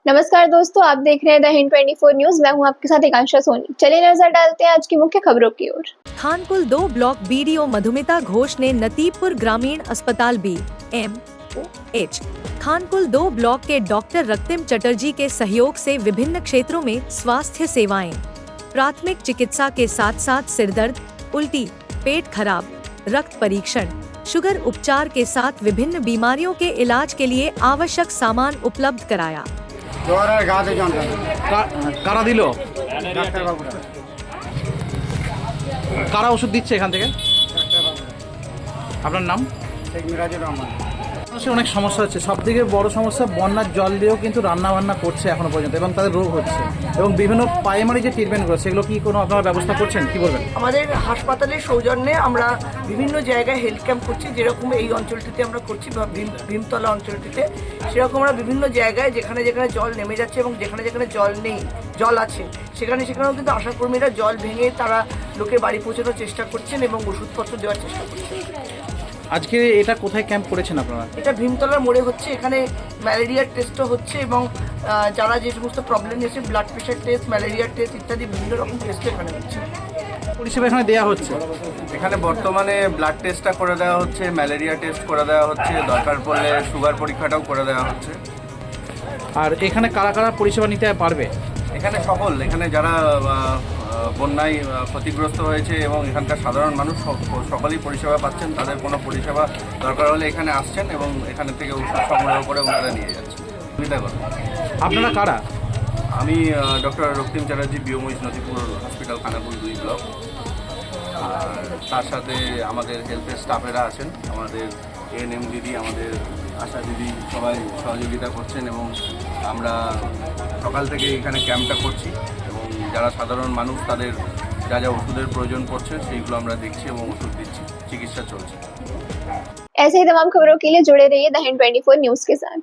नमस्कार दोस्तों, आप देख रहे हैं द हिंद 24 न्यूज। मैं हूं आपके साथ एकांशा सोनी। चलिए नजर डालते हैं आज की मुख्य खबरों की ओर। खानपुर 2 ब्लॉक बीडीओ मधुमिता घोष ने नतीबपुर ग्रामीण अस्पताल BMOH खानपुर 2 ब्लॉक के डॉक्टर रक्तिम चटर्जी के सहयोग से विभिन्न क्षेत्रों में स्वास्थ्य सेवाएं, प्राथमिक चिकित्सा के साथ साथ सिरदर्द, उल्टी, पेट खराब, रक्त परीक्षण, शुगर उपचार के साथ विभिन्न बीमारियों के इलाज के लिए आवश्यक सामान उपलब्ध कराया। কারা দিল? কারা ওষুধ দিচ্ছে এখান থেকে? আপনার নাম? শেখ মিরাজুর রহমান। অনেক সমস্যা হচ্ছে, সব থেকে বড় সমস্যা বন্যার জল দিয়েও কিন্তু রান্না বান্না করছে এখনো পর্যন্ত এবং তাদের রোগ হচ্ছে এবং বিভিন্ন প্রাইমারি যে ট্রিটমেন্টগুলো সেগুলো কি কোনো আপনারা ব্যবস্থা করছেন, কি বলবেন? আমাদের হাসপাতালের সৌজন্যে আমরা বিভিন্ন জায়গায় হেলথ ক্যাম্প করছি, যেরকম এই অঞ্চলটিতে আমরা করছি বা ভীমতলা অঞ্চলটিতে, সেরকম আমরা বিভিন্ন জায়গায় যেখানে যেখানে জল নেমে যাচ্ছে এবং যেখানে যেখানে জল নেই, জল আছে, সেখানেও কিন্তু আশাকর্মীরা জল ভেঙে তারা লোকের বাড়ি পৌঁছানোর চেষ্টা করছেন এবং ওষুধপত্র দেওয়ার চেষ্টা করছেন। আজকে এটা কোথায় ক্যাম্প করেছেন আপনারা? এটা ভীমতলার মোড়ে হচ্ছে। এখানে ম্যালেরিয়ার টেস্টও হচ্ছে এবং যারা যে সমস্ত প্রবলেম এসে ব্লাড প্রেশার টেস্ট, ম্যালেরিয়ার টেস্ট ইত্যাদি বিভিন্ন রকম টেস্ট এখানে হচ্ছে। পরিষেবা এখানে দেওয়া হচ্ছে। এখানে বর্তমানে ব্লাড টেস্টটা করে দেওয়া হচ্ছে, ম্যালেরিয়া টেস্ট করে দেওয়া হচ্ছে, দরকার পড়লে সুগার পরীক্ষাটাও করে দেওয়া হচ্ছে। আর এখানে কারা কারা পরিষেবা নিতে পারবে? এখানে যারা বন্যায় ক্ষতিগ্রস্ত হয়েছে এবং এখানকার সাধারণ মানুষ সকলেই পরিষেবা পাচ্ছেন। তাদের কোনো পরিষেবা দরকার হলে এখানে আসছেন এবং এখানে থেকে ওষুধ সংগ্রহ করে ওনারা নিয়ে যাচ্ছেন। সুবিধা করে। আপনারা কারা? আমি doctor Raktim Chatterjee, BMOH Nadipur hospital, Khanapur 2 block. আর তার সাথে আমাদের হেলথের স্টাফেরা আছেন, আমাদের ANM দিদি, আমাদের আশা দিদি সবাই সহযোগিতা করছেন এবং আমরা সকাল থেকে এখানে ক্যাম্পটা করছি এবং যারা সাধারণ মানুষ তাদের যা যা ওষুধের প্রয়োজন পড়ছে সেইগুলো আমরা দেখছি এবং ওষুধ দিচ্ছি, চিকিৎসা চলছে। ऐसे ही तमाम खबरों के लिए जुड़े रहिए द हिंद 24 न्यूज के साथ।